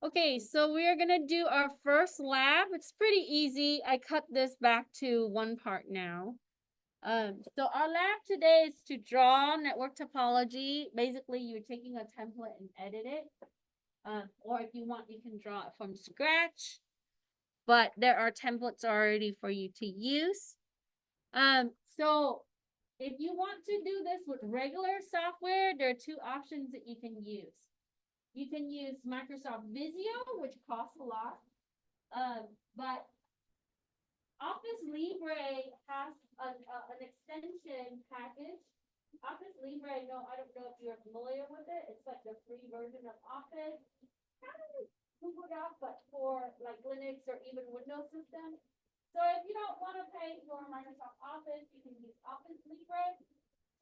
Okay, so we are gonna do our first lab. It's pretty easy. I cut this back to one part now. So our lab today is to draw network topology. Basically, you're taking a template and edit it. Or if you want, you can draw it from scratch. But there are templates already for you to use. So if you want to do this with regular software, there are two options that you can use. You can use Microsoft Visio, which costs a lot. But Office Libre has an extension package. Office Libre, no, I don't know if you're familiar with it. It's like the free version of Office. Kind of Google Docs, but for like Linux or even Windows systems. So if you don't want to pay for Microsoft Office, you can use Office Libre.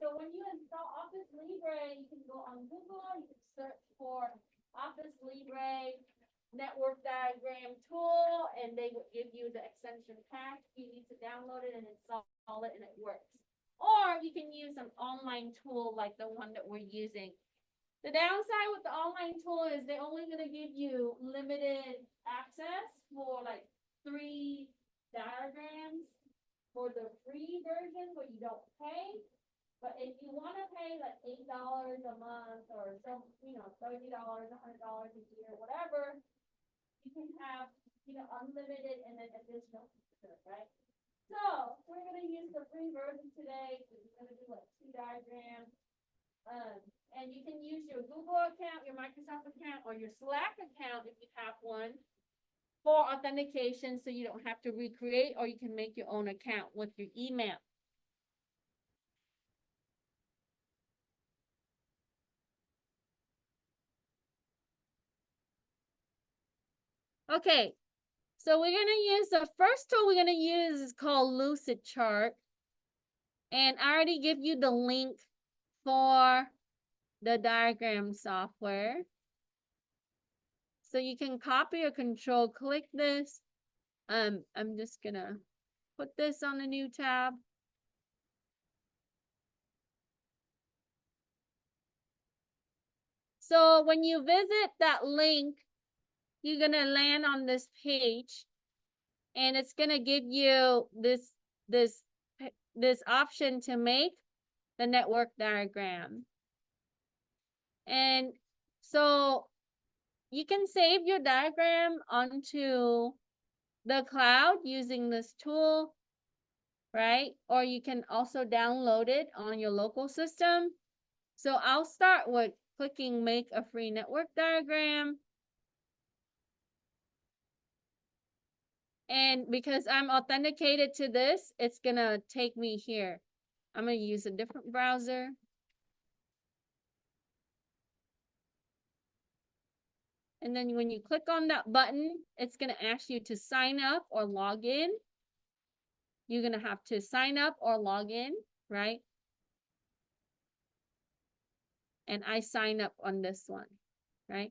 So when you install Office Libre, you can go on Google, you can search for Office Libre network diagram tool, and they will give you the extension pack. You need to download it and install it, and it works. Or you can use an online tool like the one that we're using. The downside with the online tool is they're only going to give you limited access for like 3 diagrams for the free version where you don't pay. But if you want to pay like $8 a month or some, $30, $100 a year, whatever, you can have, unlimited and then additional features, right? So we're gonna use the free version today. We're gonna do like 2 diagrams. And you can use your Google account, your Microsoft account, or your Slack account if you have one for authentication, so you don't have to recreate, or you can make your own account with your email. Okay, so we're going to use the first tool we're going to use is called Lucid Chart. And I already give you the link for the diagram software. So you can copy or control click this. I'm just going to put this on a new tab. So when you visit that link, you're going to land on this page, and it's going to give you this option to make the network diagram. And so you can save your diagram onto the cloud using this tool, right? Or you can also download it on your local system. So I'll start with clicking make a free network diagram. And because I'm authenticated to this, it's gonna take me here. I'm gonna use a different browser. And then when you click on that button, it's gonna ask you to sign up or log in. You're gonna have to sign up or log in, right? And I sign up on this one, right?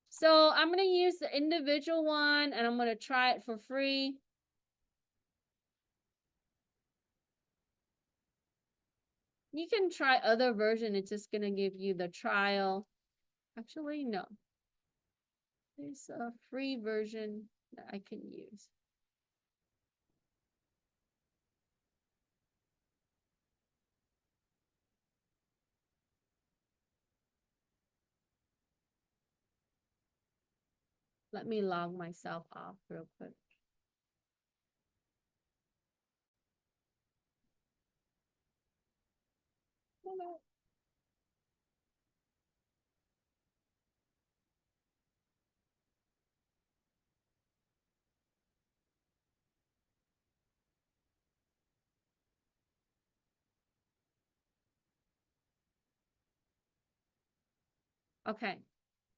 So I'm gonna use the individual one, and I'm gonna try it for free. You can try other version. It's just gonna give you the trial. Actually, no. There's a free version that I can use. Let me log myself off real quick. Okay.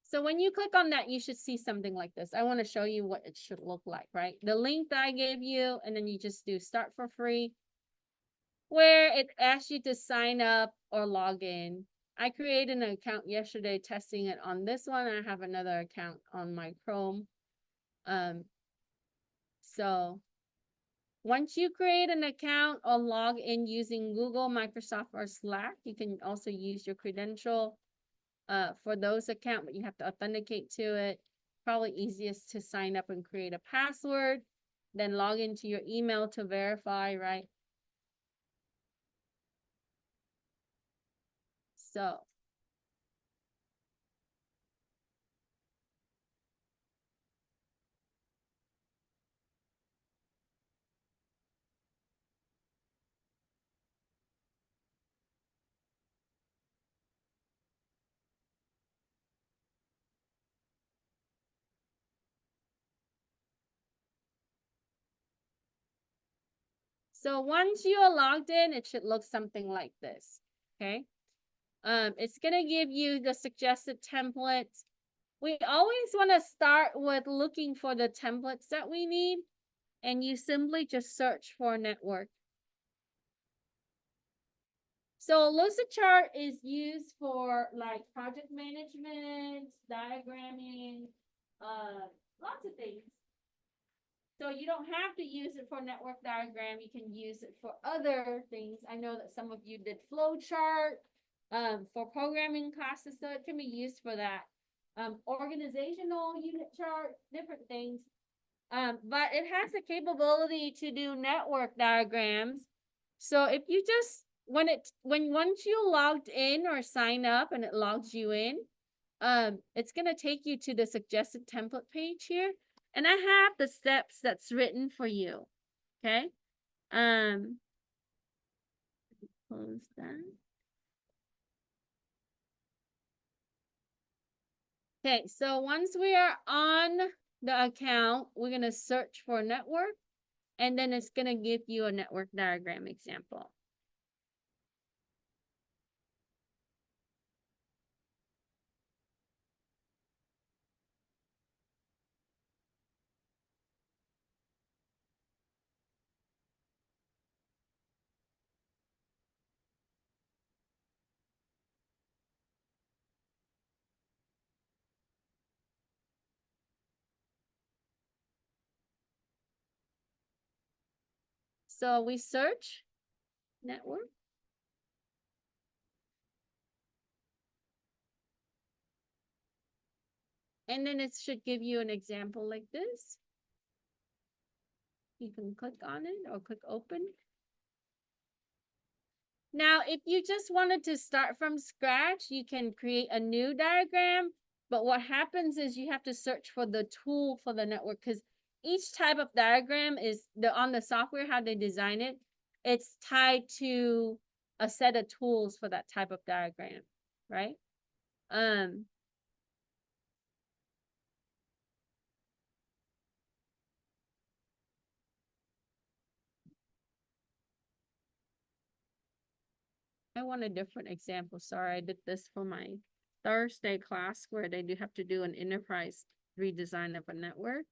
So when you click on that, you should see something like this. I want to show you what it should look like, right? The link that I gave you, and then you just do start for free, where it asks you to sign up or log in. I created an account yesterday testing it on this one. I have another account on my Chrome. So once you create an account or log in using Google, Microsoft, or Slack, you can also use your credential for those accounts, but you have to authenticate to it. probably easiest to sign up and create a password, then log into your email to verify, right? So once you are logged in, it should look something like this. Okay. It's gonna give you the suggested templates. We always want to start with looking for the templates that we need, and you simply just search for network. So Lucidchart is used for like project management, diagramming, lots of things. So you don't have to use it for network diagram. You can use it for other things. I know that some of you did flowchart for programming classes, so it can be used for that. Organizational unit chart, different things. But it has the capability to do network diagrams. So if you just once you logged in or sign up and it logs you in, it's gonna take you to the suggested template page here. And I have the steps that's written for you. Okay. Close that. Okay, so once we are on the account, we're gonna search for network, and then it's gonna give you a network diagram example. So we search network. And then it should give you an example like this. You can click on it or click open. Now, if you just wanted to start from scratch, you can create a new diagram. But what happens is you have to search for the tool for the network, because each type of diagram is on the software, how they design it, it's tied to a set of tools for that type of diagram, right? I want a different example. Sorry, I did this for my Thursday class where they do have to do an enterprise redesign of a network.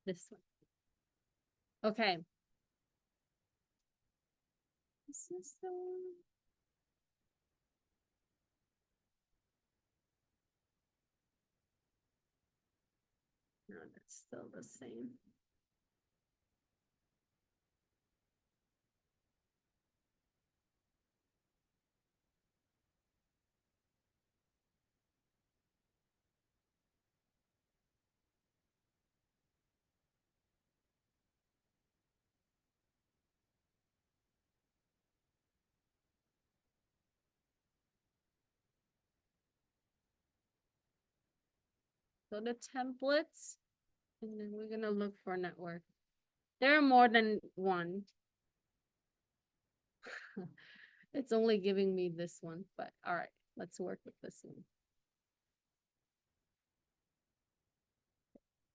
This one. Okay. This is the one. No, that's still the same. So the templates, and then we're gonna look for network. There are more than one. It's only giving me this one, but all right, let's work with this one.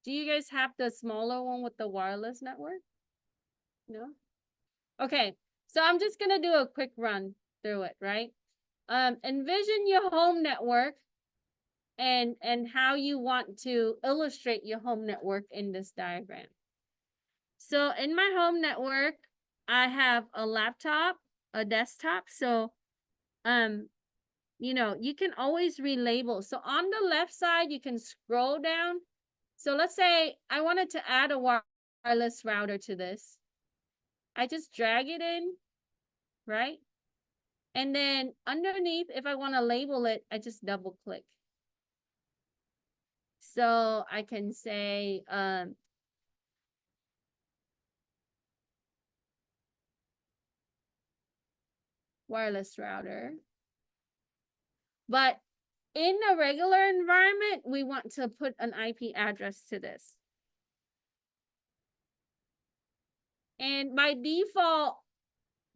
Do you guys have the smaller one with the wireless network? No? Okay, so I'm just gonna do a quick run through it, right? Envision your home network and how you want to illustrate your home network in this diagram. So in my home network, I have a laptop, a desktop. So you know, you can always relabel. So on the left side, you can scroll down. So let's say I wanted to add a wireless router to this. I just drag it in, right? And then underneath, if I want to label it, I just double click. So I can say, wireless router. But in a regular environment, we want to put an IP address to this. And by default,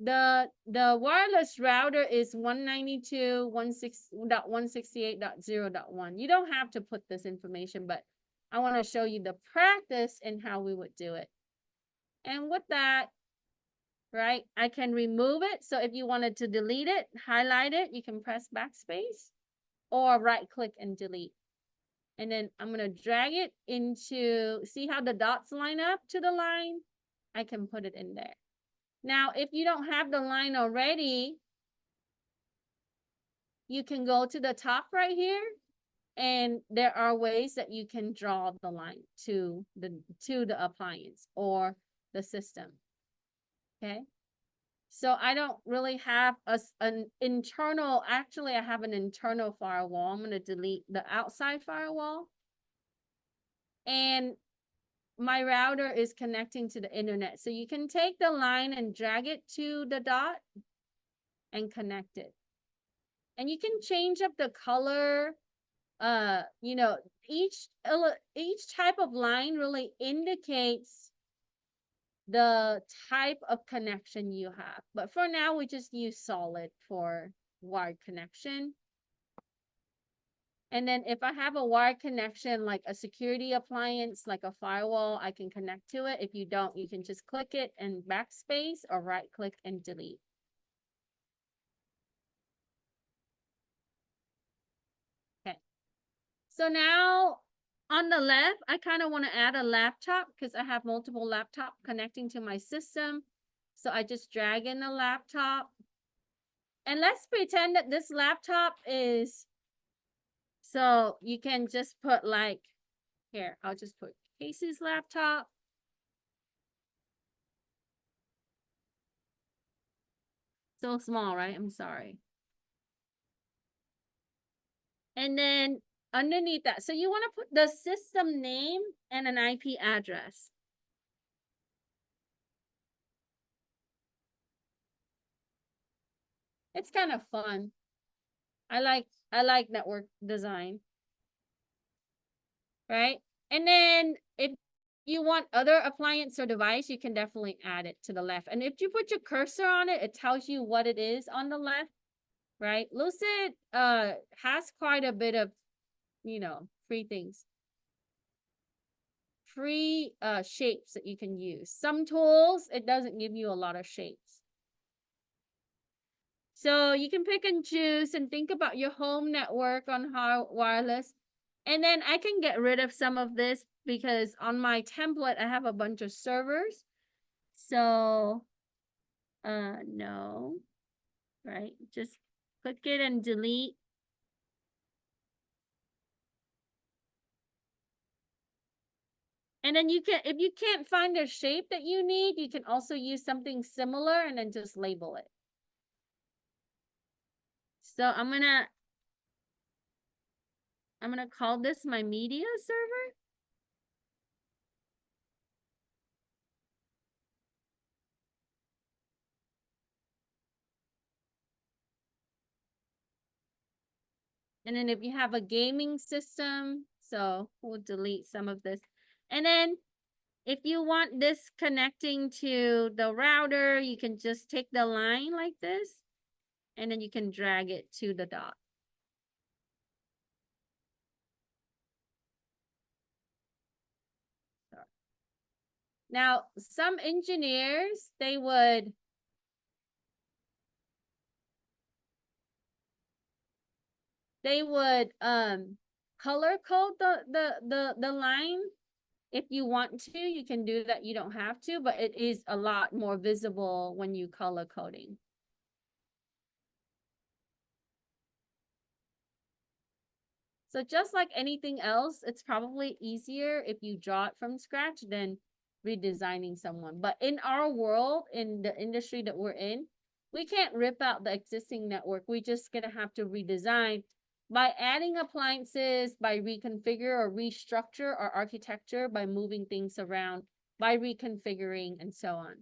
the wireless router is 192.168.0.1. You don't have to put this information, but I want to show you the practice and how we would do it. And with that, right, I can remove it. So if you wanted to delete it, highlight it, you can press backspace or right click and delete. And then I'm going to drag it into, see how the dots line up to the line? I can put it in there. Now, if you don't have the line already, you can go to the top right here, and there are ways that you can draw the line to the appliance or the system. Okay. So I don't really have an internal, actually I have an internal firewall. I'm going to delete the outside firewall. And my router is connecting to the internet. So you can take the line and drag it to the dot and connect it. And you can change up the color. You know, each type of line really indicates the type of connection you have. But for now, we just use solid for wired connection. And then if I have a wired connection, like a security appliance, like a firewall, I can connect to it. If you don't, you can just click it and backspace or right click and delete. Okay. So now on the left, I kind of want to add a laptop because I have multiple laptops connecting to my system. So I just drag in the laptop. And let's pretend that this laptop is, so you can just put like, here, I'll just put Casey's laptop. So small, right? I'm sorry. And then underneath that, so you want to put the system name and an IP address. It's kind of fun. I like network design. Right? And then if you want other appliance or device, you can definitely add it to the left. And if you put your cursor on it, it tells you what it is on the left, right? Lucid has quite a bit of, you know, free things. Free shapes that you can use. Some tools, it doesn't give you a lot of shapes. So you can pick and choose and think about your home network on how wireless. And then I can get rid of some of this because on my template, I have a bunch of servers. So, no, right? Just click it and delete. And then you can, if you can't find a shape that you need, you can also use something similar and then just label it. So I'm gonna call this my media server. And then if you have a gaming system, so we'll delete some of this. And then if you want this connecting to the router, you can just take the line like this, and then you can drag it to the dot. Now, some engineers, they would color code the line. If you want to, you can do that. You don't have to, but it is a lot more visible when you color coding. So just like anything else, it's probably easier if you draw it from scratch than redesigning someone. But in our world, in the industry that we're in, we can't rip out the existing network. We're just gonna have to redesign by adding appliances, by reconfigure or restructure our architecture, by moving things around, by reconfiguring, and so on.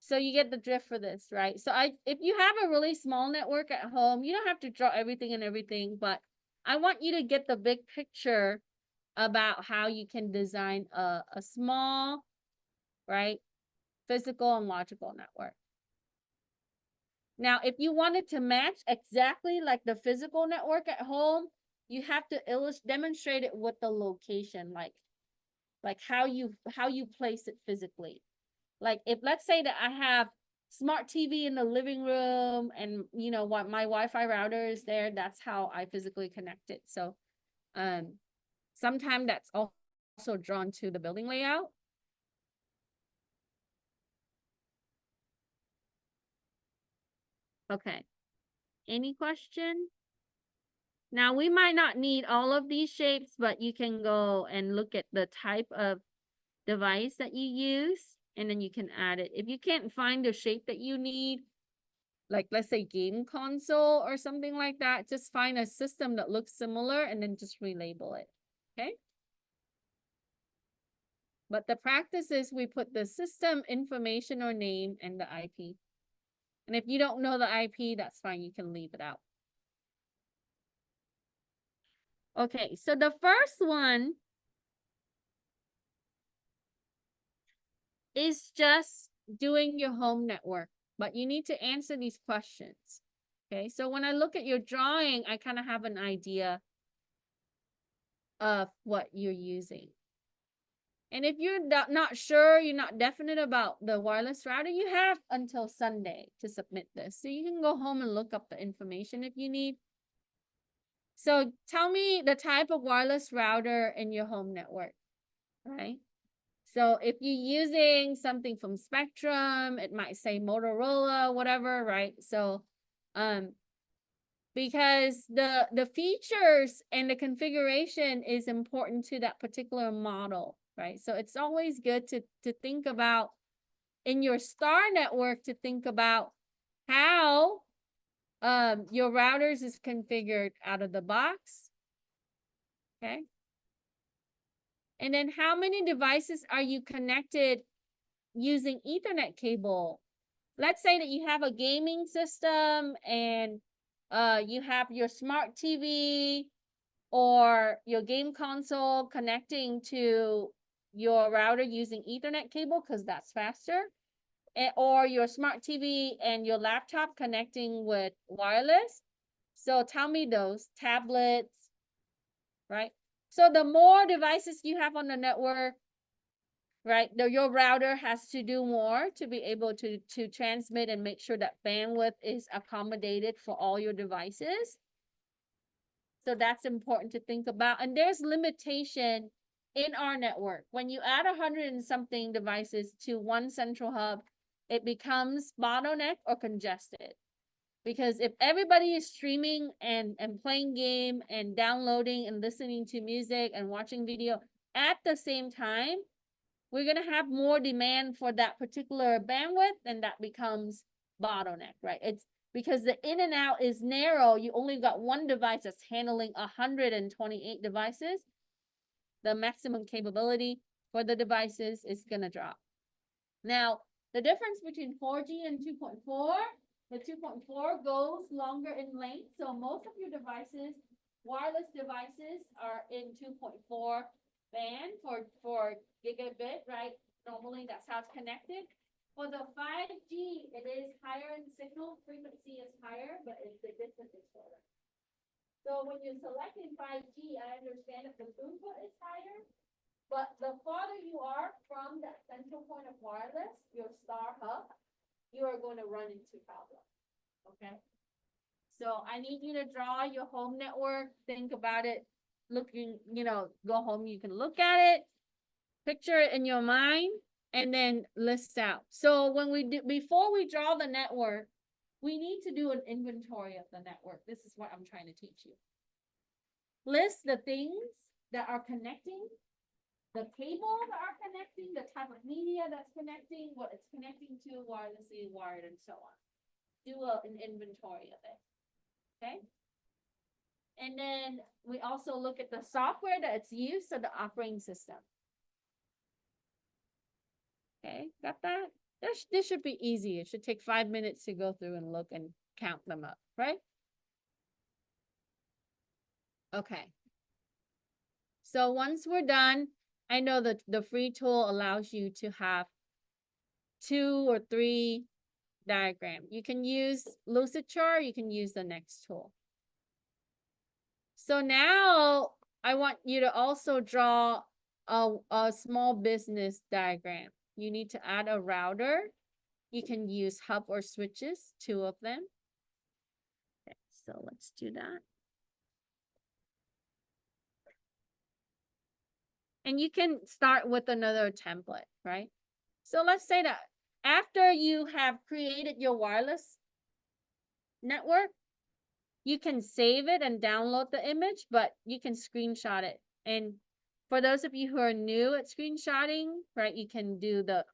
So you get the drift for this, right? So if you have a really small network at home, you don't have to draw everything and everything, but I want you to get the big picture about how you can design a small, right, physical and logical network. Now, if you wanted to match exactly like the physical network at home, you have to demonstrate it with the location, like how you place it physically. Like if let's say that I have smart TV in the living room and you know what my Wi-Fi router is there, that's how I physically connect it. So sometimes that's also drawn to the building layout. Okay. Any question? Now we might not need all of these shapes, but you can go and look at the type of device that you use, and then you can add it. If you can't find the shape that you need, like let's say game console or something like that, just find a system that looks similar and then just relabel it. Okay. But the practice is we put the system information or name and the IP. And if you don't know the IP, that's fine. You can leave it out. Okay, so the first one is just doing your home network, but you need to answer these questions. Okay, so when I look at your drawing, I kind of have an idea of what you're using. And if you're not sure, you're not definite about the wireless router, you have until Sunday to submit this. So you can go home and look up the information if you need. So tell me the type of wireless router in your home network, right? So if you're using something from Spectrum, it might say Motorola, whatever, right? So, because the features and the configuration is important to that particular model, right? So it's always good to think about in your star network, to think about how your routers is configured out of the box. Okay. And then how many devices are you connected using Ethernet cable? Let's say that you have a gaming system and you have your smart TV or your game console connecting to your router using Ethernet cable because that's faster. Or your smart TV and your laptop connecting with wireless. So tell me those tablets, right? So the more devices you have on the network, right, your router has to do more to be able to transmit and make sure that bandwidth is accommodated for all your devices. So that's important to think about. And there's limitation in our network. When you add 100 and something devices to one central hub, it becomes bottleneck or congested. Because if everybody is streaming and playing game and downloading and listening to music and watching video at the same time, we're going to have more demand for that particular bandwidth, and that becomes bottleneck, right? It's because the in and out is narrow. You only got one device that's handling 128 devices. The maximum capability for the devices is going to drop. Now, the difference between 4G and 2.4, the 2.4 goes longer in length. So most of your devices, wireless devices, are in 2.4 band for gigabit, right? Normally that's how it's connected. For the 5G, it is higher in signal, frequency is higher, but the distance is shorter. So when you're selecting 5G, I understand that the throughput is higher, but the farther you are from that central point of wireless, your star hub, you are going to run into problems, okay? So I need you to draw your home network, think about it, looking, go home, you can look at it, picture it in your mind, and then list out. So when before we draw the network, we need to do an inventory of the network. This is what I'm trying to teach you. list the things that are connecting, the cable that are connecting, the type of media that's connecting, what it's connecting to, wirelessly, wired, and so on. Do an inventory of it. Okay. And then we also look at the software that it's used, so the operating system. Okay, got that? This should be easy. It should take 5 minutes to go through and look and count them up, right? Okay. So once we're done, I know that the free tool allows you to have 2 or 3 diagrams. You can use Lucidchart, you can use the next tool. So now I want you to also draw a small business diagram. You need to add a router. You can use hub or switches, 2 of them. Okay, so let's do that. And you can start with another template, right? So let's say that after you have created your wireless network, you can save it and download the image, but you can screenshot it. And for those of you who are new at screenshotting, right, you can do the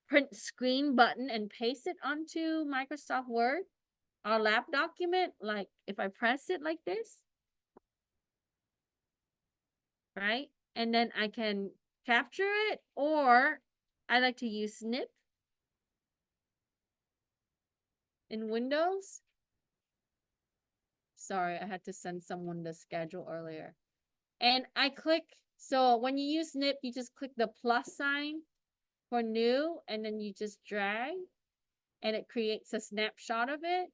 print screen button and paste it onto Microsoft Word, our lab document. Like if I press it like this, right? And then I can capture it, or I like to use Snip in Windows. Sorry, I had to send someone the schedule earlier. And I click, so when you use Snip, you just click the plus sign for new, and then you just drag, and it creates a snapshot of it.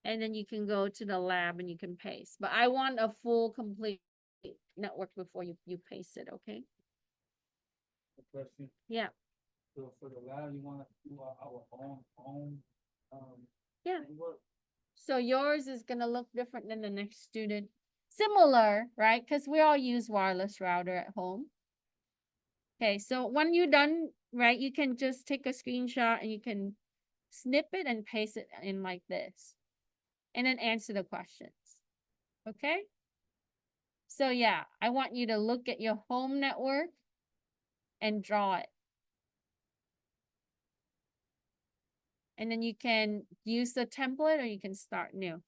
And then you can go to the lab and you can paste. But I want a full, complete network before you paste it, okay? A question. Yeah. So for the lab, you want to do our own Yeah. network? So yours is gonna look different than the next student. Similar, right? Because we all use wireless router at home. Okay, so when you're done, right, you can just take a screenshot and you can snip it and paste it in like this. And then answer the questions. Okay? So yeah, I want you to look at your home network and draw it. And then you can use the template or you can start new.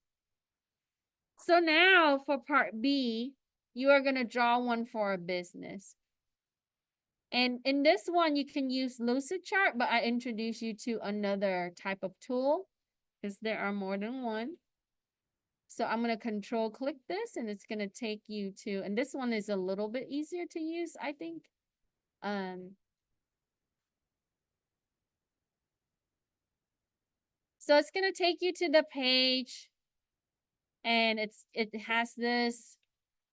So now for part B, you are going to draw one for a business. And in this one, you can use Lucidchart, but I introduce you to another type of tool because there are more than one. So I'm going to control click this and it's going to take you to, and this one is a little bit easier to use, I think. So it's going to take you to the page and it has this.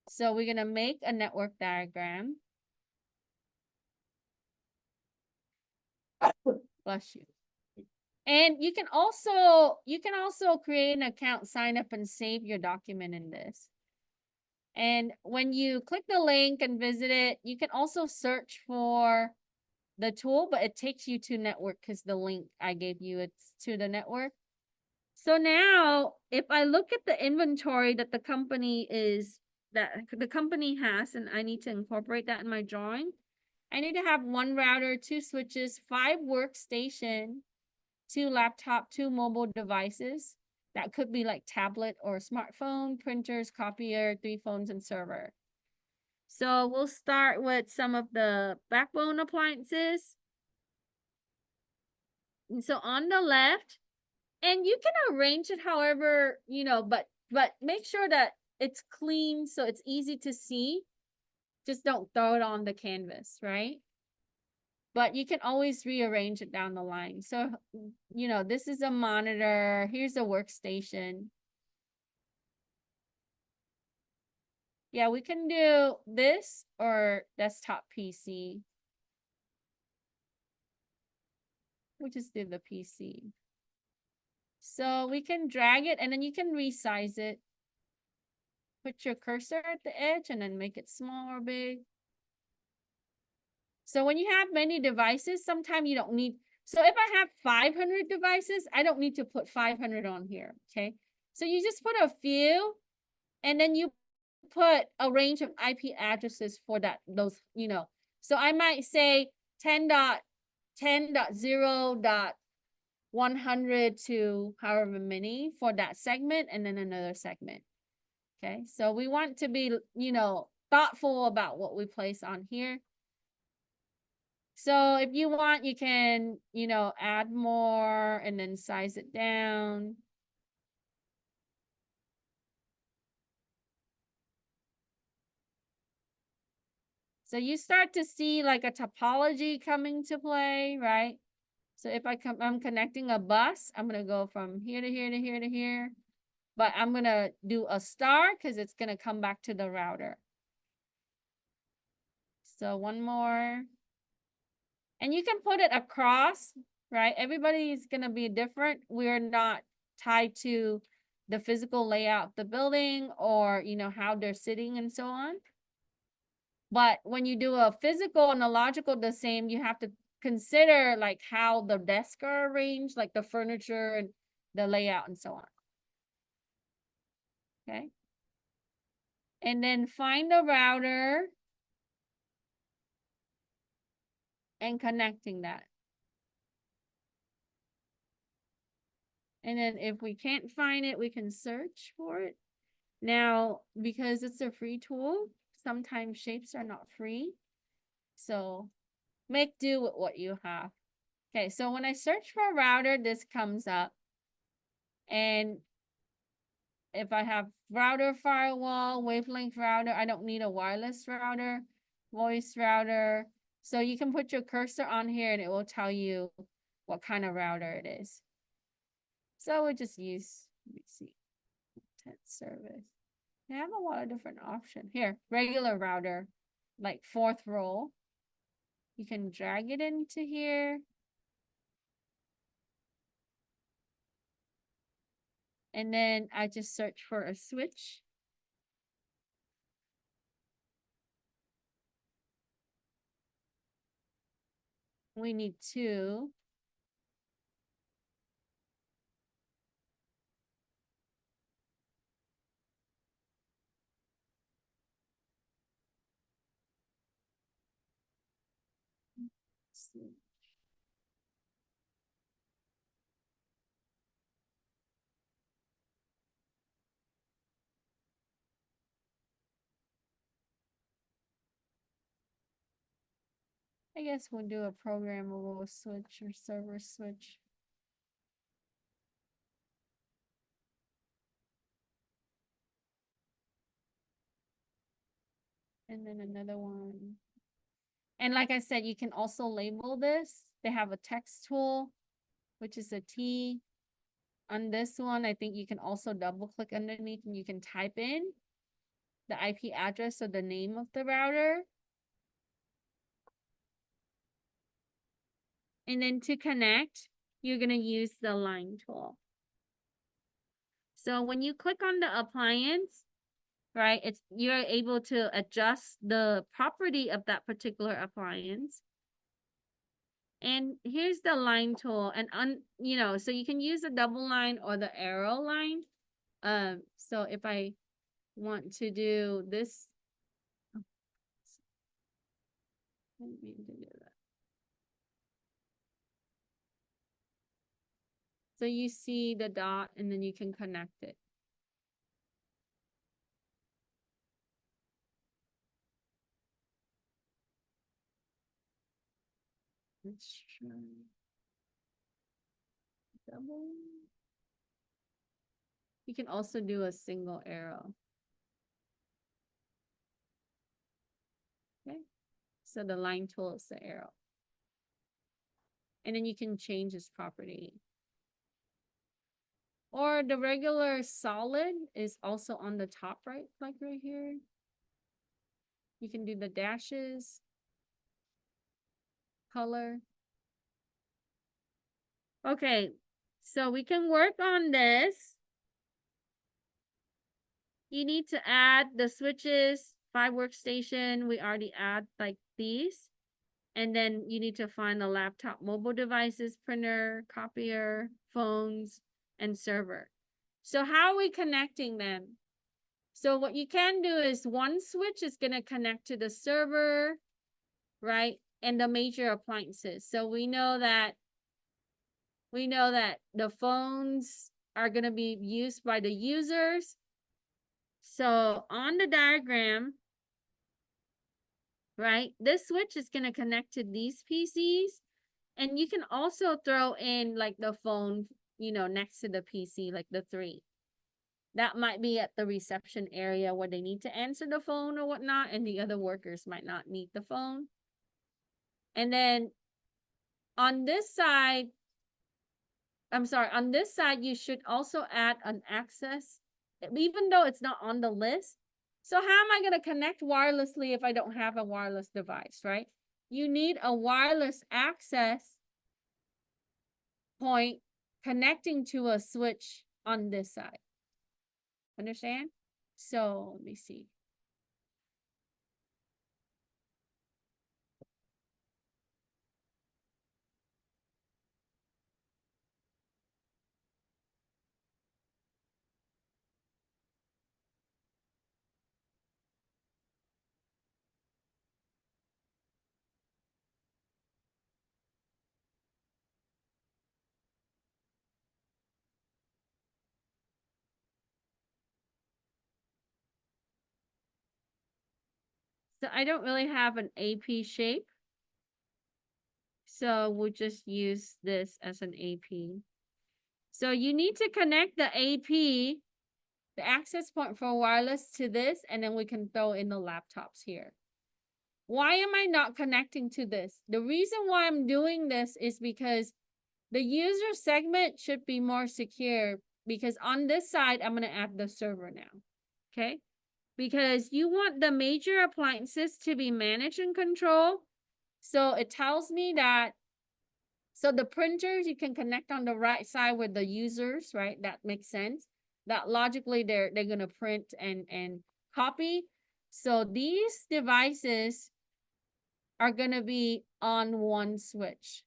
So we're going to make a network diagram. Bless you. And you can also create an account, sign up, and save your document in this. And when you click the link and visit it, you can also search for the tool, but it takes you to network because the link I gave you, it's to the network. So now if I look at the inventory that the company has, and I need to incorporate that in my drawing, I need to have 1 router, 2 switches, 5 workstation, 2 laptop, 2 mobile devices. That could be like tablet or smartphone, printers, copier, 3 phones, and server. So we'll start with some of the backbone appliances. And so on the left, and you can arrange it however, but make sure that it's clean so it's easy to see. Just don't throw it on the canvas, right? But you can always rearrange it down the line. So, this is a monitor. Here's a workstation. Yeah, we can do this or desktop PC. We'll just do the PC. So we can drag it and then you can resize it. Put your cursor at the edge and then make it small or big. So when you have many devices, sometimes you don't need, so if I have 500 devices, I don't need to put 500 on here, okay? So you just put a few and then you put a range of IP addresses for those, So I might say 10.10.0.100 to however many for that segment and then another segment. Okay, so we want to be, thoughtful about what we place on here. So if you want, you can, add more and then size it down. So you start to see like a topology coming to play, right? So if I'm connecting a bus, I'm going to go from here to here to here to here. But I'm going to do a star because it's going to come back to the router. So one more. And you can put it across, right? Everybody's going to be different. We're not tied to the physical layout of the building or, how they're sitting and so on. But when you do a physical and a logical the same, you have to consider like how the desks are arranged, like the furniture and the layout and so on. Okay. And then find the router and connecting that. And then if we can't find it, we can search for it. Now, because it's a free tool, sometimes shapes are not free. So make do with what you have. Okay, so when I search for a router, this comes up. And if I have router firewall, wavelength router, I don't need a wireless router, voice router. So you can put your cursor on here and it will tell you what kind of router it is. So we'll just use, let me see, content service. They have a lot of different options. Here, regular router, like 4th row. You can drag it into here. And then I just search for a switch. We need 2. Let's see. I guess we'll do a programmable switch or server switch. And then another one. And like I said, you can also label this. They have a text tool, which is a T. On this one, I think you can also double click underneath and you can type in the IP address or the name of the router. And then to connect, you're going to use the line tool. So when you click on the appliance, right, you're able to adjust the property of that particular appliance. And here's the line tool, and so you can use the double line or the arrow line. So if I want to do this, I didn't mean to do that. So you see the dot and then you can connect it. Let's try double. You can also do a single arrow. Okay. So the line tool is the arrow. And then you can change its property. Or the regular solid is also on the top right, like right here. You can do the dashes, color. Okay, so we can work on this. You need to add the switches, 5 workstation. We already add like these. And then you need to find the laptop, mobile devices, printer, copier, phones, and server. So how are we connecting them? So what you can do is one switch is going to connect to the server, right? And the major appliances. So we know that the phones are going to be used by the users. So on the diagram, right, this switch is going to connect to these PCs. And you can also throw in like the phone, next to the PC, like the 3. That might be at the reception area where they need to answer the phone or whatnot, and the other workers might not need the phone. And then on this side, on this side, you should also add an access, even though it's not on the list. So how am I going to connect wirelessly if I don't have a wireless device, right? You need a wireless access point connecting to a switch on this side. Understand? So let me see. So I don't really have an AP shape. So we'll just use this as an AP. So you need to connect the AP, the access point for wireless, to this, and then we can throw in the laptops here. Why am I not connecting to this? The reason why I'm doing this is because the user segment should be more secure, because on this side, I'm going to add the server now. Okay? Because you want the major appliances to be managed and controlled. So it tells me that, so the printers you can connect on the right side with the users, right? That makes sense. That logically they're gonna print and copy. So these devices are gonna be on one switch.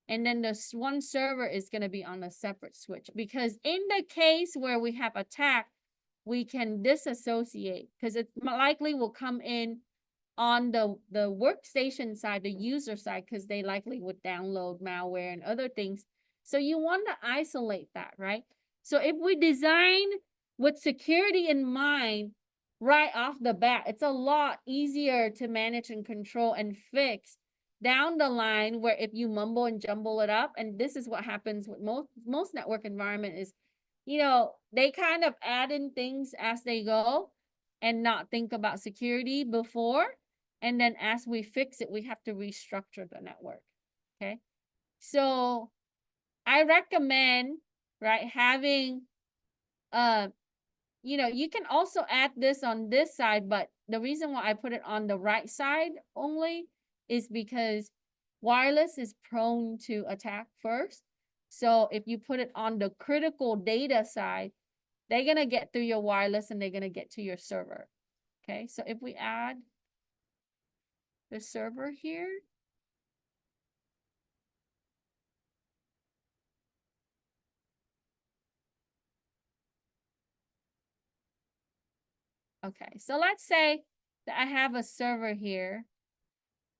And then the one server is gonna be on a separate switch. Because in the case where we have attack, we can disassociate, because it likely will come in on the workstation side, the user side, because they likely would download malware and other things. So you want to isolate that, right? So if we design with security in mind right off the bat, it's a lot easier to manage and control and fix down the line, where if you mumble and jumble it up, and this is what happens with most network environment is, they kind of add in things as they go and not think about security before. And then as we fix it, we have to restructure the network. Okay. So I recommend, right, having, you can also add this on this side, but the reason why I put it on the right side only is because wireless is prone to attack first. So if you put it on the critical data side, they're going to get through your wireless and they're going to get to your server. Okay. So if we add the server here, okay, so let's say that I have a server here,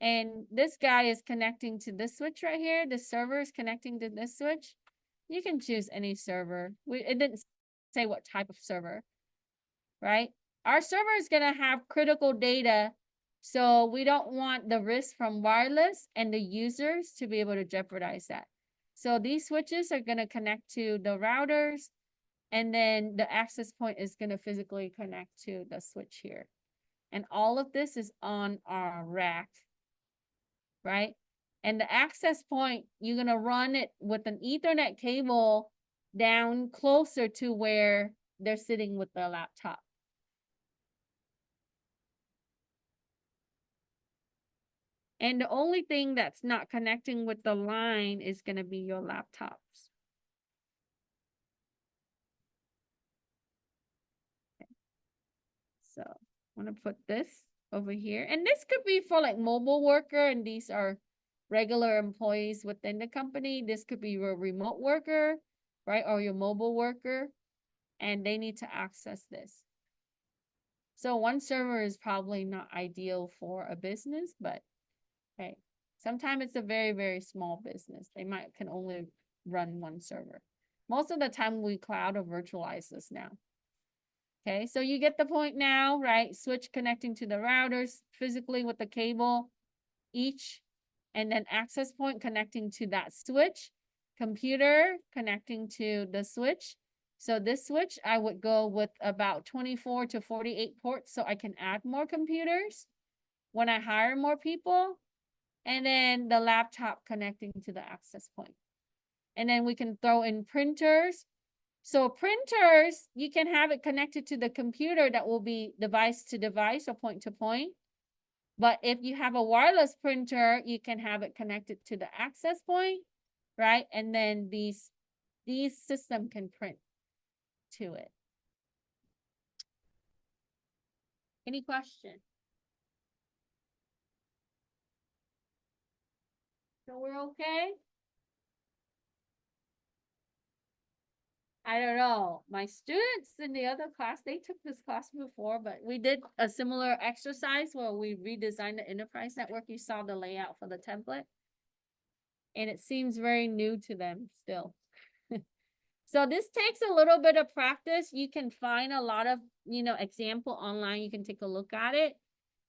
and this guy is connecting to this switch right here. The server is connecting to this switch. You can choose any server. It didn't say what type of server, right? Our server is going to have critical data, so we don't want the risk from wireless and the users to be able to jeopardize that. So these switches are going to connect to the routers, and then the access point is going to physically connect to the switch here. And all of this is on our rack, right? And the access point, you're going to run it with an Ethernet cable down closer to where they're sitting with the laptop. And the only thing that's not connecting with the line is going to be your laptops. Okay. So I'm going to put this over here. And this could be for like mobile worker, and these are regular employees within the company. This could be your remote worker, right? Or your mobile worker, and they need to access this. So one server is probably not ideal for a business, but hey, sometimes it's a very, very small business. They can only run one server. Most of the time we cloud or virtualize this now. Okay, so you get the point now, right? Switch connecting to the routers physically with the cable each, and then access point connecting to that switch, computer connecting to the switch. So this switch, I would go with about 24 to 48 ports so I can add more computers when I hire more people. And then the laptop connecting to the access point. And then we can throw in printers. So printers, you can have it connected to the computer that will be device to device or point to point. But if you have a wireless printer, you can have it connected to the access point, right? And then these system can print to it. Any question? So we're okay? I don't know. My students in the other class, they took this class before, but we did a similar exercise where we redesigned the enterprise network. You saw the layout for the template. And it seems very new to them still. So this takes a little bit of practice. You can find a lot of, example online. You can take a look at it.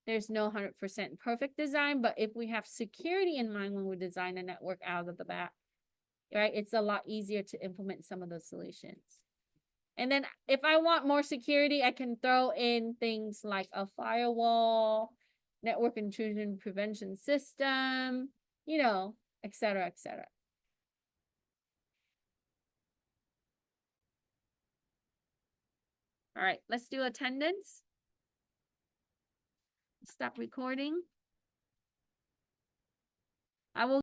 There's no 100% perfect design, but if we have security in mind when we design a network out of the bat, right, it's a lot easier to implement some of those solutions. And then if I want more security, I can throw in things like a firewall, network intrusion prevention system, et cetera, et cetera. All right, let's do attendance. Stop recording. I will